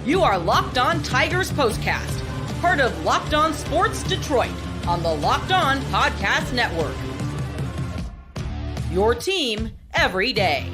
You are Locked On Tigers Postcast, part of Locked On Sports Detroit on the Locked On Podcast Network. Your team every day.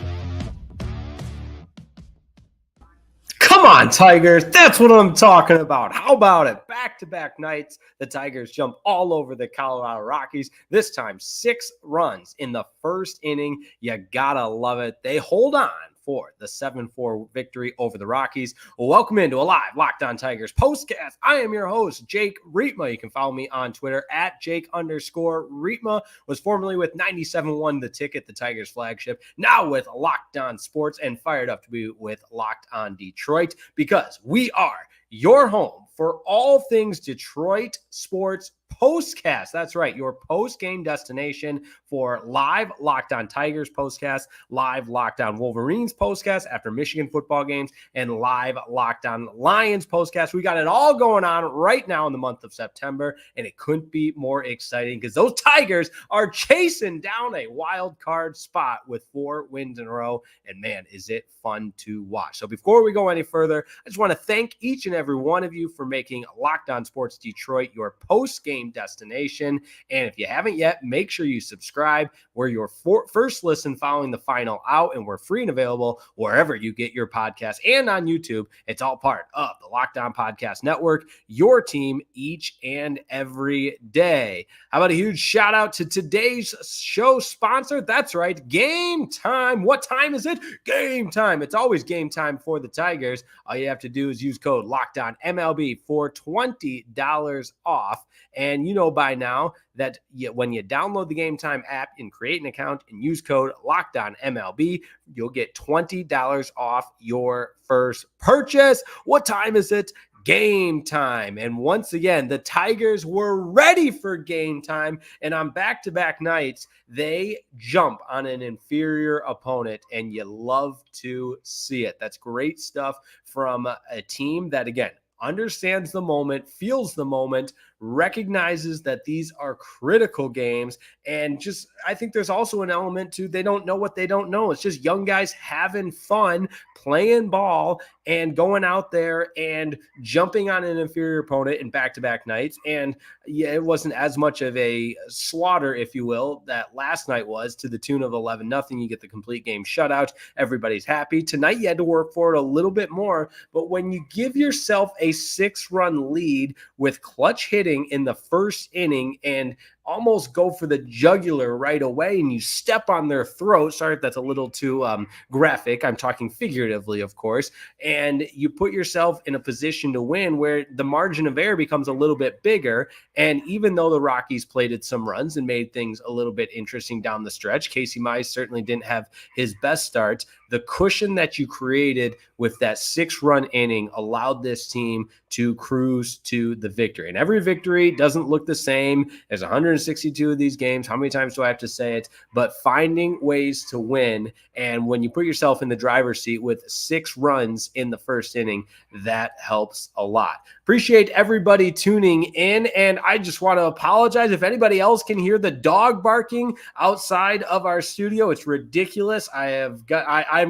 Come on, Tigers. That's what I'm talking about. How about it? Back-to-back nights, the Tigers jump all over the Colorado Rockies. This time, 6 runs in the first inning. You gotta love it. They hold on for the 7-4 victory over the Rockies. Welcome into a live Locked On Tigers postcast. I am your host, Jake Riepma. You can follow me on Twitter at Jake_Riepma. Was formerly with 97.1 The Ticket, the Tigers flagship. Now with Locked On Sports and fired up to be with Locked On Detroit because we are your home for all things Detroit sports postcast. That's right, your post-game destination for live Locked On Tigers postcast, live Locked On Wolverines postcast after Michigan football games, and live Locked On Lions postcast. We got it all going on right now in the month of September, and it couldn't be more exciting because those Tigers are chasing down a wild card spot with 4 wins in a row, and man, is it fun to watch. So before we go any further, I just want to thank each and every one of you for making Locked On Sports Detroit your post-game destination. And if you haven't yet, make sure you subscribe. We're your first listen following the final out, and we're free and available wherever you get your podcast and on YouTube. It's all part of the Locked On Podcast Network, your team each and every day. How about a huge shout out to today's show sponsor? That's right, Game Time. What time is it? Game time. It's always game time for the Tigers. All you have to do is use code LOCKEDONMLB for $20 off. And you know by now that when you download the Game Time app and create an account and use code LOCKEDONMLB, you'll get $20 off your first purchase. What time is it? Game time. And once again, the Tigers were ready for game time. And on back-to-back nights, they jump on an inferior opponent, and you love to see it. That's great stuff from a team that, again, understands the moment, feels the moment, recognizes that these are critical games, and just I think there's also an element to they don't know what they don't know. It's just young guys having fun, playing ball, and going out there and jumping on an inferior opponent in back-to-back nights. And yeah, it wasn't as much of a slaughter, if you will, that last night was, to the tune of 11-0. You get the complete game shutout. Everybody's happy. Tonight you had to work for it a little bit more, but when you give yourself a 6-run lead with clutch hitting in the first inning and almost go for the jugular right away, and you step on their throat. Sorry if that's a little too graphic. I'm talking figuratively, of course. And you put yourself in a position to win where the margin of error becomes a little bit bigger. And even though the Rockies plated some runs and made things a little bit interesting down the stretch, Casey Mize certainly didn't have his best start. The cushion that you created with that 6-run inning allowed this team to cruise to the victory. And every victory doesn't look the same. There's 162 of these games. How many times do I have to say it? But finding ways to win. And when you put yourself in the driver's seat with 6 runs in the first inning, that helps a lot. Appreciate everybody tuning in. And I just want to apologize if anybody else can hear the dog barking outside of our studio. It's ridiculous. I'm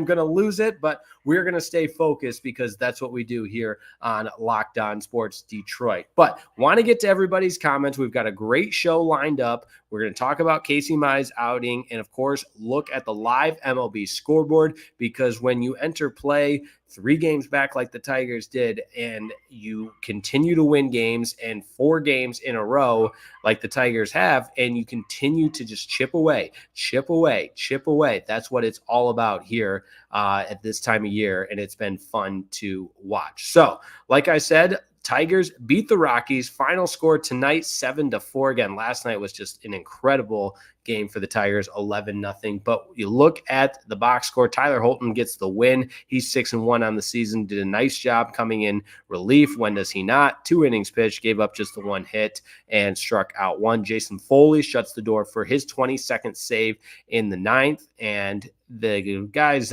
going to lose it, but we're going to stay focused because that's what we do here on Locked On Sports Detroit. But want to get to everybody's comments. We've got a great show lined up. We're going to talk about Casey Mize outing and, of course, look at the live MLB scoreboard, because when you enter play 3 games back like the Tigers did, and you continue to win games and 4 games in a row like the Tigers have, and you continue to just chip away. That's what it's all about here at this time of year, and it's been fun to watch. So, like I said, Tigers beat the Rockies. Final score tonight, 7-4. Again, last night was just an incredible game for the Tigers, 11-0. But you look at the box score, Tyler Holton gets the win. He's 6-1 on the season, did a nice job coming in relief. When does he not? 2 innings pitched, gave up just the 1 hit and struck out 1. Jason Foley shuts the door for his 22nd save in the 9th. And the guys,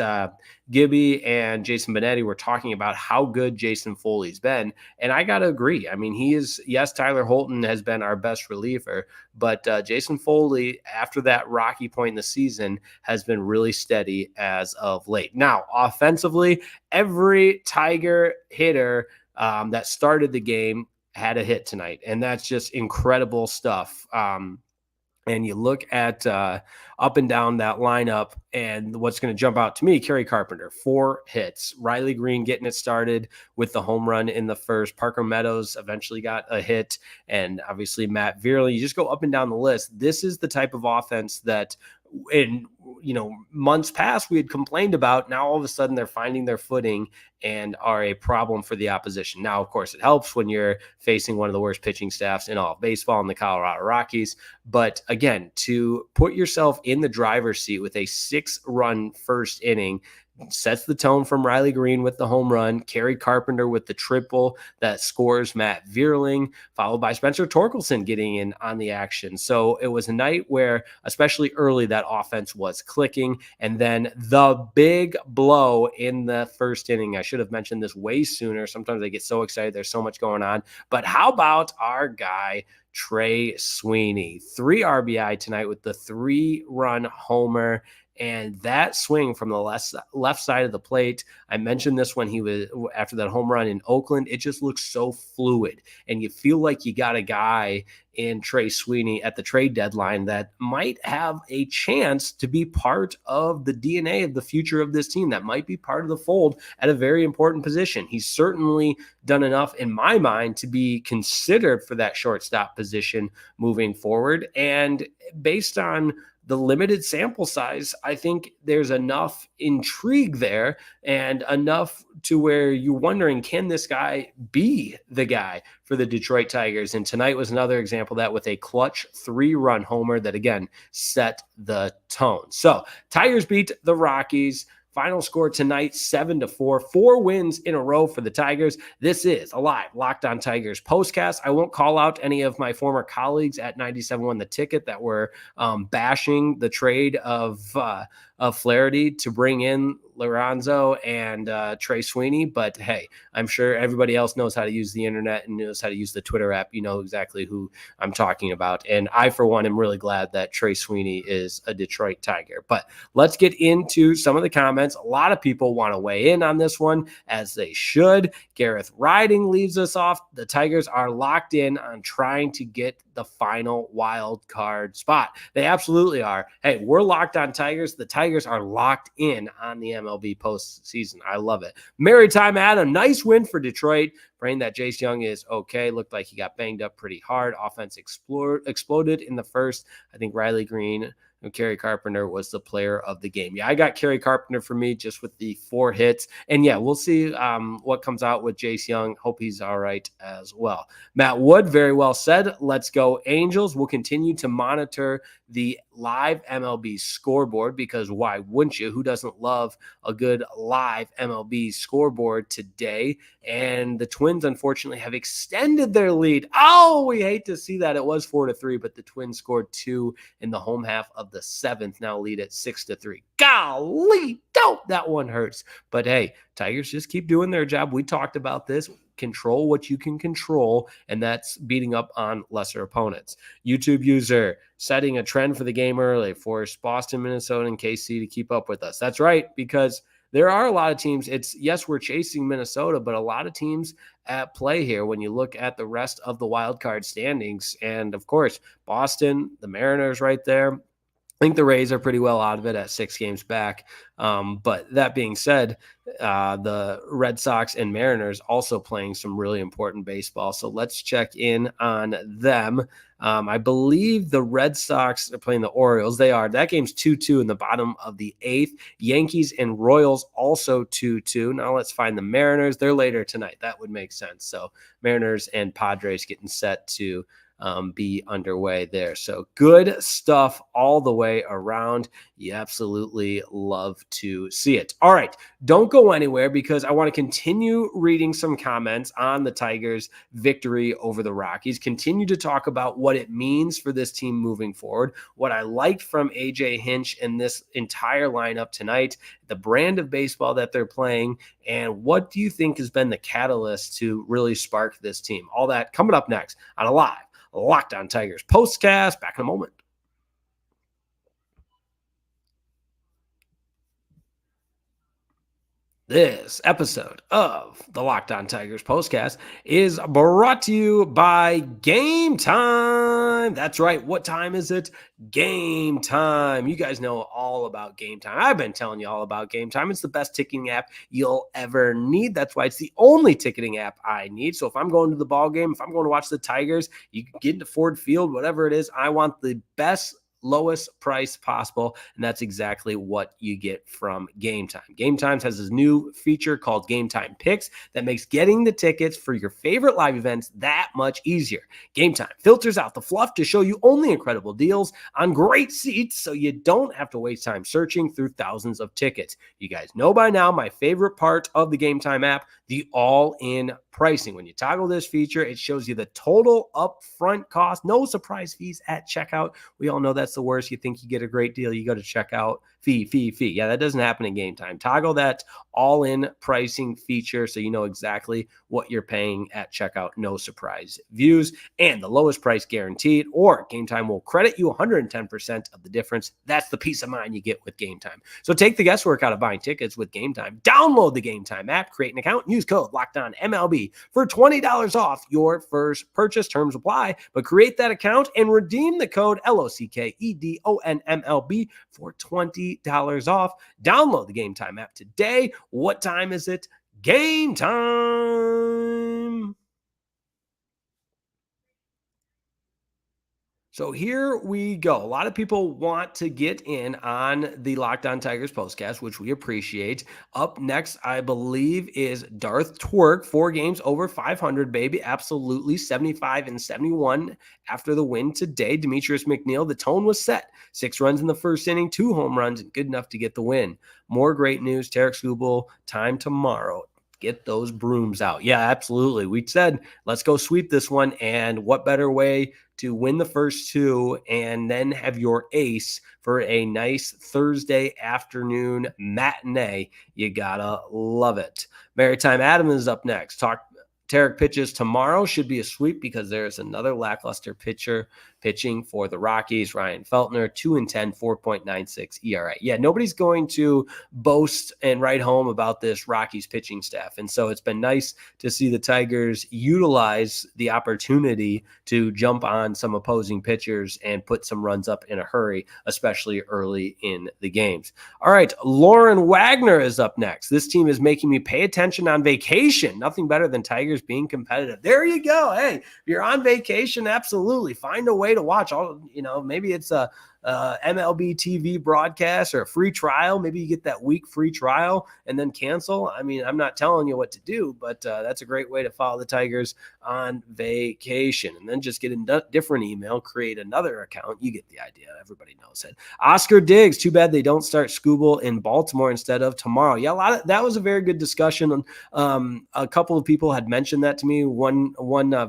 Gibby and Jason Benetti, were talking about how good Jason Foley's been. And I got to agree. I mean, he is, yes, Tyler Holton has been our best reliever, but Jason Foley after that rocky point in the season has been really steady as of late. Now, offensively, every Tiger hitter that started the game had a hit tonight, and that's just incredible stuff. And you look at up and down that lineup, and what's going to jump out to me, Kerry Carpenter, 4 hits. Riley Greene getting it started with the home run in the first. Parker Meadows eventually got a hit, and obviously Matt Vierling. You just go up and down the list. This is the type of offense that in months past we had complained about. Now all of a sudden they're finding their footing and are a problem for the opposition. Now, of course, it helps when you're facing one of the worst pitching staffs in all of baseball in the Colorado Rockies. But again, to put yourself in the driver's seat with a 6-run first inning sets the tone from Riley Greene with the home run, Kerry Carpenter with the triple that scores Matt Vierling, followed by Spencer Torkelson getting in on the action. So it was a night where, especially early, that offense was clicking. And then the big blow in the first inning, I should have mentioned this way sooner. Sometimes I get so excited. There's so much going on. But how about our guy, Trey Sweeney? 3 RBI tonight with the 3-run homer. And that swing from the left side of the plate, I mentioned this when he was after that home run in Oakland, it just looks so fluid. And you feel like you got a guy in Trey Sweeney at the trade deadline that might have a chance to be part of the DNA of the future of this team, that might be part of the fold at a very important position. He's certainly done enough in my mind to be considered for that shortstop position moving forward. And based on the limited sample size, I think there's enough intrigue there and enough to where you're wondering, can this guy be the guy for the Detroit Tigers? And tonight was another example of that with a clutch 3-run homer that, again, set the tone. So Tigers beat the Rockies. Final score tonight, 7-4, 4 wins in a row for the Tigers. This is a live Locked On Tigers postcast. I won't call out any of my former colleagues at 97 The Ticket that were bashing the trade of Flaherty to bring in Lorenzo and Trey Sweeney. But hey, I'm sure everybody else knows how to use the internet and knows how to use the Twitter app. You know exactly who I'm talking about. And I, for one, am really glad that Trey Sweeney is a Detroit Tiger. But let's get into some of the comments. A lot of people want to weigh in on this one, as they should. Gareth Riding leaves us off. The Tigers are locked in on trying to get the final wild card spot. They absolutely are. Hey, we're locked on Tigers. The Tigers are locked in on the MLB postseason. I love it. Maritime Adam, nice win for Detroit. Praying that Jace Young is okay. Looked like he got banged up pretty hard. Offense exploded in the first. I think Riley Greene and Kerry Carpenter was the player of the game. Yeah, I got Kerry Carpenter for me just with the 4 hits. And yeah, we'll see what comes out with Jace Young. Hope he's all right as well. Matt Wood, very well said. Let's go Angels. We'll continue to monitor the live MLB scoreboard, because why wouldn't you? Who doesn't love a good live MLB scoreboard today? And the Twins, unfortunately, have extended their lead. Oh, we hate to see that. It was 4-3, but the Twins scored 2 in the home half of the 7th, now lead at 6-3. Golly, don't, that one hurts. But hey, Tigers just keep doing their job. We talked about this. Control what you can control, and that's beating up on lesser opponents. YouTube user, setting a trend for the game early, forced Boston, Minnesota, and KC to keep up with us. That's right, because there are a lot of teams. Yes, we're chasing Minnesota, but a lot of teams at play here when you look at the rest of the wild card standings. And of course, Boston, the Mariners right there. I think the Rays are pretty well out of it at 6 games back. But that being said, the Red Sox and Mariners also playing some really important baseball. So let's check in on them. I believe the Red Sox are playing the Orioles. They are. That game's 2-2 in the bottom of the 8th. Yankees and Royals also 2-2. Now let's find the Mariners. They're later tonight. That would make sense. So Mariners and Padres getting set to be underway there. So good stuff all the way around. You absolutely love to see it. All right, don't go anywhere, because I want to continue reading some comments on the Tigers' victory over the Rockies, continue to talk about what it means for this team moving forward, what I liked from AJ Hinch and this entire lineup tonight, the brand of baseball that they're playing, and what do you think has been the catalyst to really spark this team? All that coming up next on a live Locked On Tigers postcast. Back in a moment. This episode of the Locked On Tigers Postcast is brought to you by Game Time. That's right. What time is it? Game Time. You guys know all about Game Time. I've been telling you all about Game Time. It's the best ticketing app you'll ever need. That's why it's the only ticketing app I need. So if I'm going to the ball game, if I'm going to watch the Tigers, you can get into Ford Field, whatever it is. I want the best lowest price possible, and that's exactly what you get from Game Time. Game Times has this new feature called Game Time Picks that makes getting the tickets for your favorite live events that much easier. Game Time filters out the fluff to show you only incredible deals on great seats, so you don't have to waste time searching through thousands of tickets. You guys know by now my favorite part of the Game Time app, the all-in pricing. When you toggle this feature, it shows you the total upfront cost, no surprise fees at checkout. We all know that's the worst. You think you get a great deal, you go to checkout, fee. Yeah, that doesn't happen in Game Time. Toggle that all-in pricing feature so you know exactly what you're paying at checkout. No surprise views and the lowest price guaranteed, or Game Time will credit you 110% of the difference. That's the peace of mind you get with Game Time. So take the guesswork out of buying tickets with Game Time. Download the Game Time app, create an account, and use code LOCKEDONMLB for $20 off your first purchase. Terms apply, but create that account and redeem the code LOCKEDONMLB for $20 off. Download the Game Time app today. What time is it? Game time. So here we go. A lot of people want to get in on the Locked On Tigers postcast, which we appreciate. Up next, I believe, is Darth Twerk. 4 games over 500, baby. Absolutely. 75 and 71 after the win today. Demetrius McNeil, the tone was set. 6 runs in the first inning, 2 home runs, and good enough to get the win. More great news. Tarek Skubal, time tomorrow. Get those brooms out. Yeah, absolutely. We said, let's go sweep this one. And what better way to win the first 2 and then have your ace for a nice Thursday afternoon matinee. You gotta love it. Maritime Adam is up next. Tarek pitches tomorrow. Should be a sweep because there's another lackluster pitcher pitching for the Rockies. Ryan Feltner, 2-10, 4.96 ERA. Yeah, nobody's going to boast and write home about this Rockies pitching staff. And so it's been nice to see the Tigers utilize the opportunity to jump on some opposing pitchers and put some runs up in a hurry, especially early in the games. All right, Lauren Wagner is up next. This team is making me pay attention on vacation. Nothing better than Tigers being competitive. There you go. Hey, if you're on vacation, absolutely find a way to watch. Maybe it's a MLB TV broadcast or a free trial. Maybe you get that week free trial and then cancel. I mean, I'm not telling you what to do, but that's a great way to follow the Tigers on vacation. And then just get a different email, create another account. You get the idea. Everybody knows it. Oscar Diggs, too bad they don't start Skubal in Baltimore instead of tomorrow. Yeah, that was a very good discussion. A couple of people had mentioned that to me. One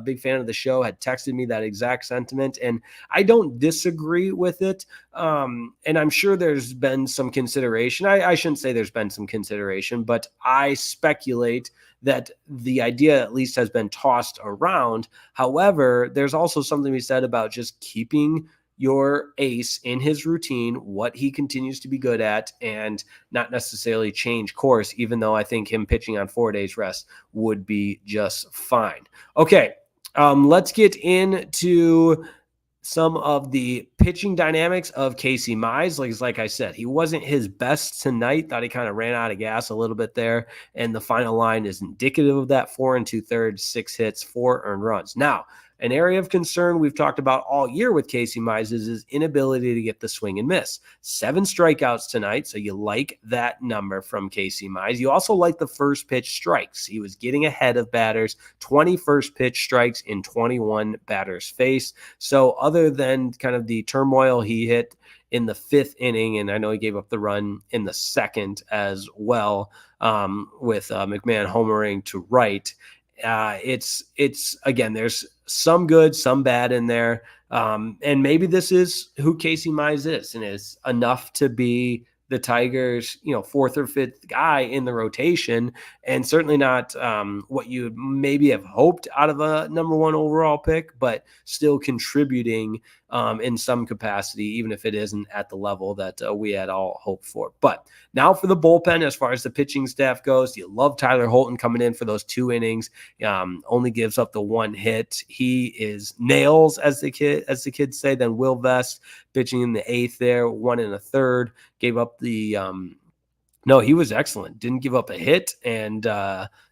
big fan of the show had texted me that exact sentiment, and I don't disagree with it. And I'm sure there's been some consideration. I shouldn't say there's been some consideration, but I speculate that the idea at least has been tossed around. However, there's also something to be said about just keeping your ace in his routine, what he continues to be good at, and not necessarily change course, even though I think him pitching on 4 days rest would be just fine. Okay, let's get into some of the pitching dynamics of Casey Mize. Like I said, he wasn't his best tonight. Thought he kind of ran out of gas a little bit there. And the final line is indicative of that. 4 2/3, 6 hits, 4 earned runs. Now, an area of concern we've talked about all year with Casey Mize is his inability to get the swing and miss. 7 strikeouts tonight, so you like that number from Casey Mize. You also like the first pitch strikes. He was getting ahead of batters, 20 first pitch strikes in 21 batters faced. So other than kind of the turmoil he hit in the 5th inning, and I know he gave up the run in the 2nd as well, with McMahon homering to right, it's again, there's some good, some bad in there. And maybe this is who Casey Mize is, and is enough to be the Tigers, 4th or 5th guy in the rotation, and certainly not what you would maybe have hoped out of a number 1 overall pick, but still contributing in some capacity, even if it isn't at the level that we had all hoped for. But now for the bullpen, as far as the pitching staff goes, you love Tyler Holton coming in for those 2 innings. Only gives up the 1 hit. He is nails, as the kids say. Then Will Vest pitching in the 8th there, 1 1/3, gave up the no, he was excellent. Didn't give up a hit and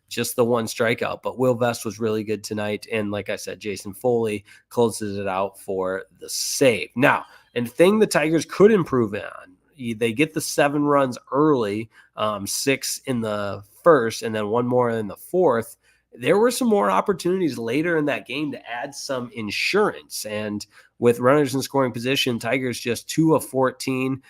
just the 1 strikeout. But Will Vest was really good tonight. And like I said, Jason Foley closes it out for the save. Now, and the thing the Tigers could improve on, they get the 7 runs early, 6 in the first, and then 1 more in the 4th. There were some more opportunities later in that game to add some insurance. And with runners in scoring position, Tigers just 2 of 14.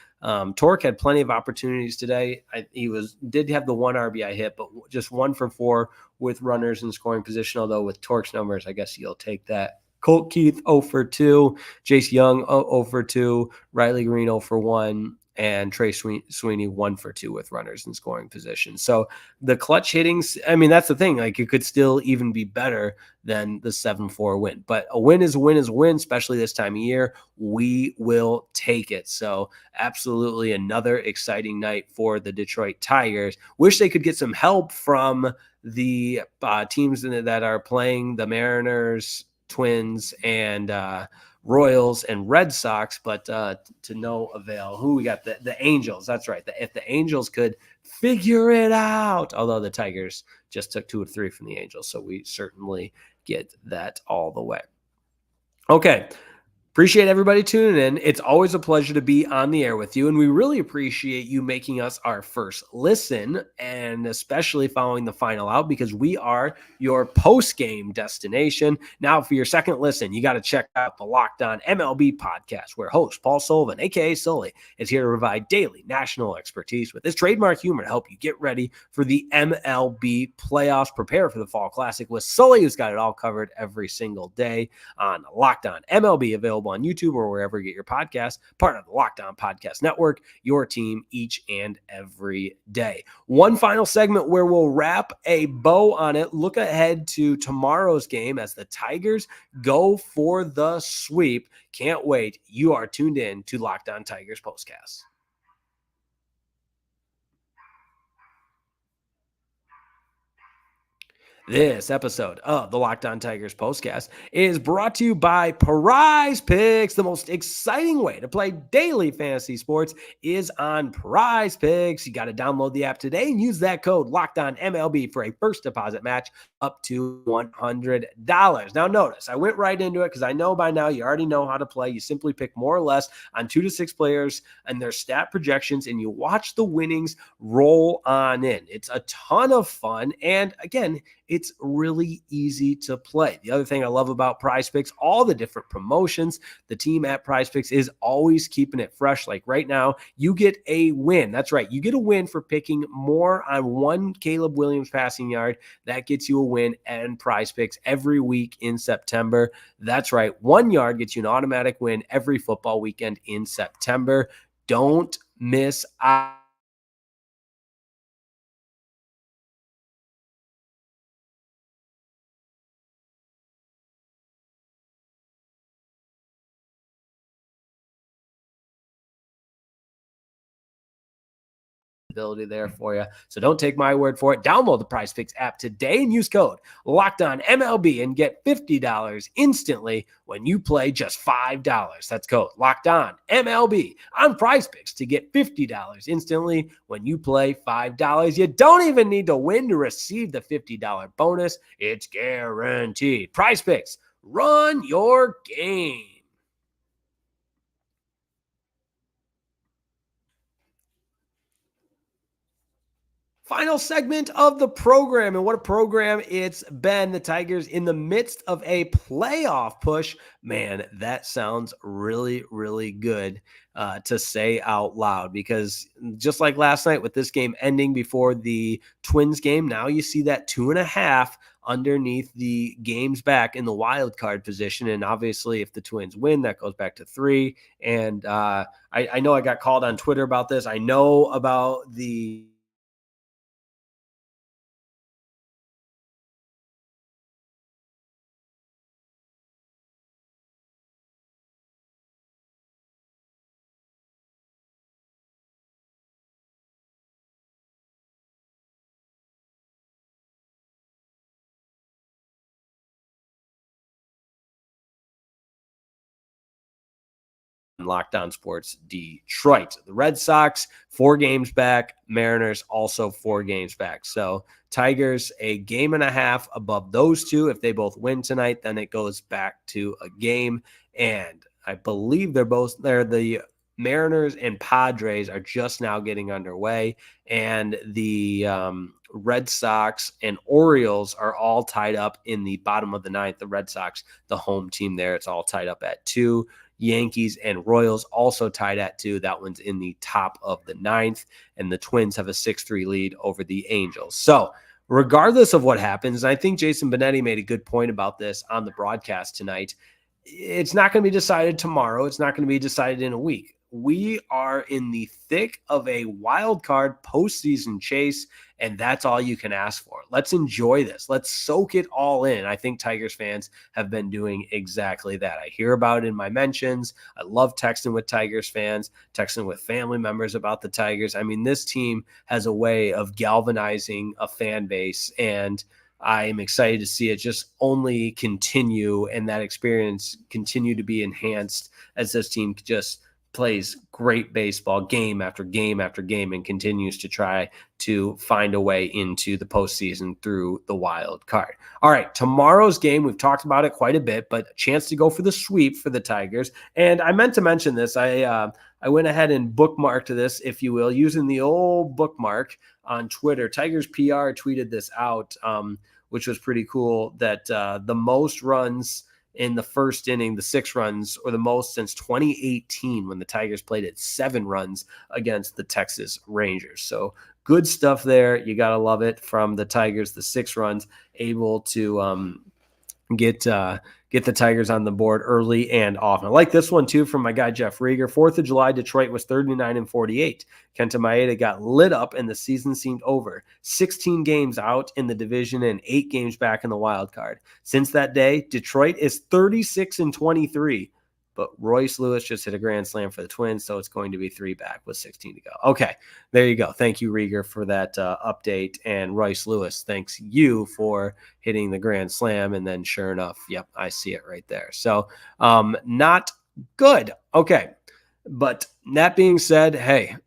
Torque had plenty of opportunities today. He did have the 1 RBI hit, but just 1 for 4 with runners in scoring position. Although with Torque's numbers, I guess you'll take that. Colt Keith 0 for 2, Jace Young 0 for 2, Riley Greene 0 for 1, and Trey Sweeney 1 for 2 with runners in scoring position. So the clutch hittings, I mean, that's the thing. Like, it could still even be better than the 7-4 win. But a win is a win is a win, especially this time of year. We will take it. So absolutely another exciting night for the Detroit Tigers. Wish they could get some help from the teams that are playing, the Mariners, Twins, and Royals and Red Sox, but to no avail. Who we got? The Angels. That's right. If the Angels could figure it out, although the Tigers just took 2 of 3 from the Angels, so we certainly get that all the way. Okay. Appreciate everybody tuning in. It's always a pleasure to be on the air with you, and we really appreciate you making us our first listen, and especially following the final out, because we are your post-game destination. Now, for your second listen, you got to check out the Locked On MLB podcast, where host Paul Sullivan, a.k.a. Sully, is here to provide daily national expertise with his trademark humor to help you get ready for the MLB playoffs. Prepare for the Fall Classic with Sully, who's got it all covered every single day on Locked On MLB, available on YouTube or wherever you get your podcasts, part of the Locked On Podcast Network, your team each and every day. One final segment where we'll wrap a bow on it. Look ahead to tomorrow's game as the Tigers go for the sweep. Can't wait. You are tuned in to Locked On Tigers Postcast. This episode of the Locked On Tigers Postcast is brought to you by Prize Picks. The most exciting way to play daily fantasy sports is on Prize Picks. You got to download the app today and use that code LOCKEDONMLB for a first deposit match up to $100. Now, notice, I went right into it because I know by now you already know how to play. You simply pick more or less on 2 to 6 players and their stat projections, and you watch the winnings roll on in. It's a ton of fun, and again, it's really easy to play. The other thing I love about Prize Picks, all the different promotions, the team at Prize Picks is always keeping it fresh. Like right now, you get a win. That's right. You get a win for picking more on 1 Caleb Williams passing yard. That gets you a win and Prize Picks every week in September. That's right. 1 yard gets you an automatic win every football weekend in September. Don't miss out. Ability there for you. So don't take my word for it. Download the Prize Picks app today and use code LOCKEDONMLB and get $50 instantly when you play just $5. That's code LOCKEDONMLB on Prize Picks to get $50 instantly when you play $5. You don't even need to win to receive the $50 bonus. It's guaranteed. Prize Picks, run your game. Final segment of the program, and what a program it's been. The Tigers in the midst of a playoff push. Man, that sounds really, really good to say out loud, because just like last night with this game ending before the Twins game, now you see that 2.5 underneath the games back in the wild card position. And obviously if the Twins win, that goes back to 3. And I know I got called on Twitter about this. I know about the Locked On Sports Detroit. The Red Sox 4 games back, Mariners also 4 games back. So Tigers a game and a half above those two. If they both win tonight, then it goes back to a game. And I believe they're the Mariners and Padres are just now getting underway, and the Red Sox and Orioles are all tied up in the bottom of the ninth. The Red Sox, the home team there, it's all tied up at 2. Yankees and Royals also tied at 2. That one's in the top of the ninth, and the Twins have a 6-3 lead over the Angels. So regardless of what happens, I think Jason Benetti made a good point about this on the broadcast tonight. It's not going to be decided tomorrow. It's not going to be decided in a week. We are in the thick of a wild card postseason chase, and that's all you can ask for. Let's enjoy this. Let's soak it all in. I think Tigers fans have been doing exactly that. I hear about it in my mentions. I love texting with Tigers fans, texting with family members about the Tigers. I mean, this team has a way of galvanizing a fan base, and I am excited to see it just only continue and that experience continue to be enhanced as this team just plays great baseball game after game after game and continues to try to find a way into the postseason through the wild card. All right, tomorrow's game, we've talked about it quite a bit, but a chance to go for the sweep for the Tigers. And I meant to mention this. I went ahead and bookmarked this, if you will, using the old bookmark on Twitter. Tigers PR tweeted this out, which was pretty cool, that the most runs in the first inning, the 6 runs, or the most since 2018 when the Tigers played at 7 runs against the Texas Rangers. So good stuff there. You got to love it from the Tigers, the 6 runs, able to get the Tigers on the board early and often. I like this one too from my guy Jeff Rieger. 4th of July, Detroit was 39-48. Kenta Maeda got lit up and the season seemed over. 16 games out in the division and 8 games back in the wild card. Since that day, Detroit is 36-23. But Royce Lewis just hit a grand slam for the Twins, so it's going to be 3 back with 16 to go. Okay, there you go. Thank you, Rieger, for that update. And Royce Lewis, thanks you for hitting the grand slam. And then sure enough, yep, I see it right there. So not good. Okay, but that being said, hey,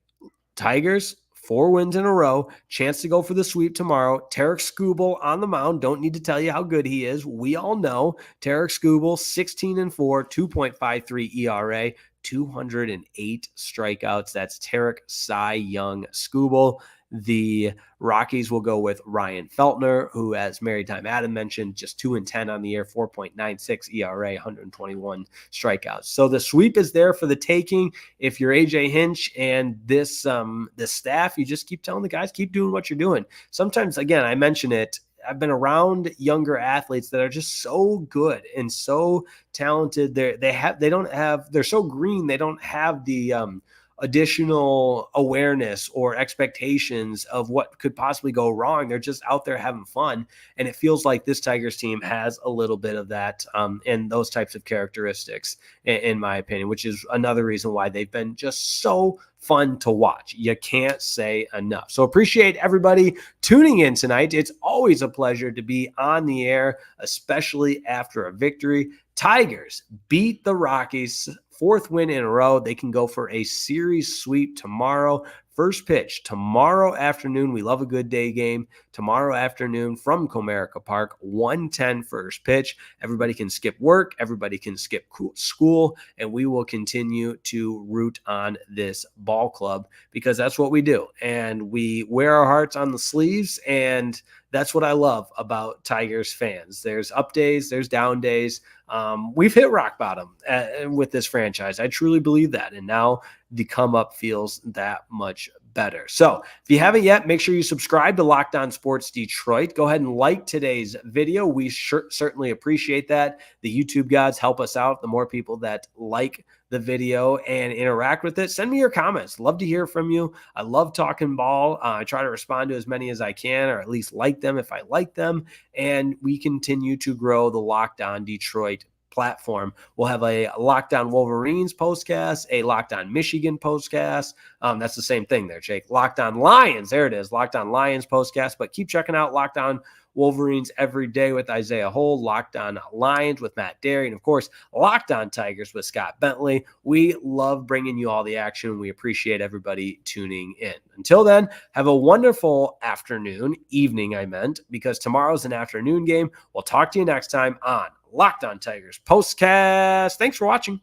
Tigers, 4 wins in a row, chance to go for the sweep tomorrow. Tarek Skubal on the mound. Don't need to tell you how good he is. We all know Tarek Skubal, 16-4, 2.53 ERA, 208 strikeouts. That's Tarek Cy Young Skubal. The Rockies will go with Ryan Feltner, who, as Maritime Adam mentioned, just 2-10 on the year, 4.96 ERA, 121 strikeouts. So the sweep is there for the taking. If you're AJ Hinch and this staff, you just keep telling the guys, keep doing what you're doing. Sometimes, again, I mention it, I've been around younger athletes that are just so good and so talented. They're so green. They don't have the additional awareness or expectations of what could possibly go wrong. They're just out there having fun. And it feels like this Tigers team has a little bit of that and those types of characteristics, in my opinion, which is another reason why they've been just so fun to watch. You can't say enough. So appreciate everybody tuning in tonight. It's always a pleasure to be on the air, especially after a victory. Tigers beat the Rockies, 4th win in a row. They can go for a series sweep tomorrow. First pitch tomorrow afternoon. We love a good day game. Tomorrow afternoon from Comerica Park, 1:10 first pitch. Everybody can skip work. Everybody can skip school. And we will continue to root on this ball club because that's what we do. And we wear our hearts on the sleeves. And that's what I love about Tigers fans. There's up days, there's down days. We've hit rock bottom with this franchise. I truly believe that. And now the come up feels that much better. So if you haven't yet, make sure you subscribe to Locked On Sports Detroit. Go ahead and like today's video. We certainly appreciate that. The YouTube gods help us out. The more people that like the video and interact with it, send me your comments. Love to hear from you. I love talking ball. I try to respond to as many as I can, or at least like them if I like them. And we continue to grow the Locked On Detroit platform. We'll have a Locked On Wolverines postcast, a Locked On Michigan postcast. That's the same thing there, Jake. Locked On Lions. There it is. Locked On Lions postcast. But keep checking out Locked On Wolverines every day with Isaiah Hull, Locked On Lions with Matt Derry, and of course, Locked On Tigers with Scott Bentley. We love bringing you all the action. We appreciate everybody tuning in. Until then, have a wonderful evening, because tomorrow's an afternoon game. We'll talk to you next time on Locked On Tigers Postcast. Thanks for watching.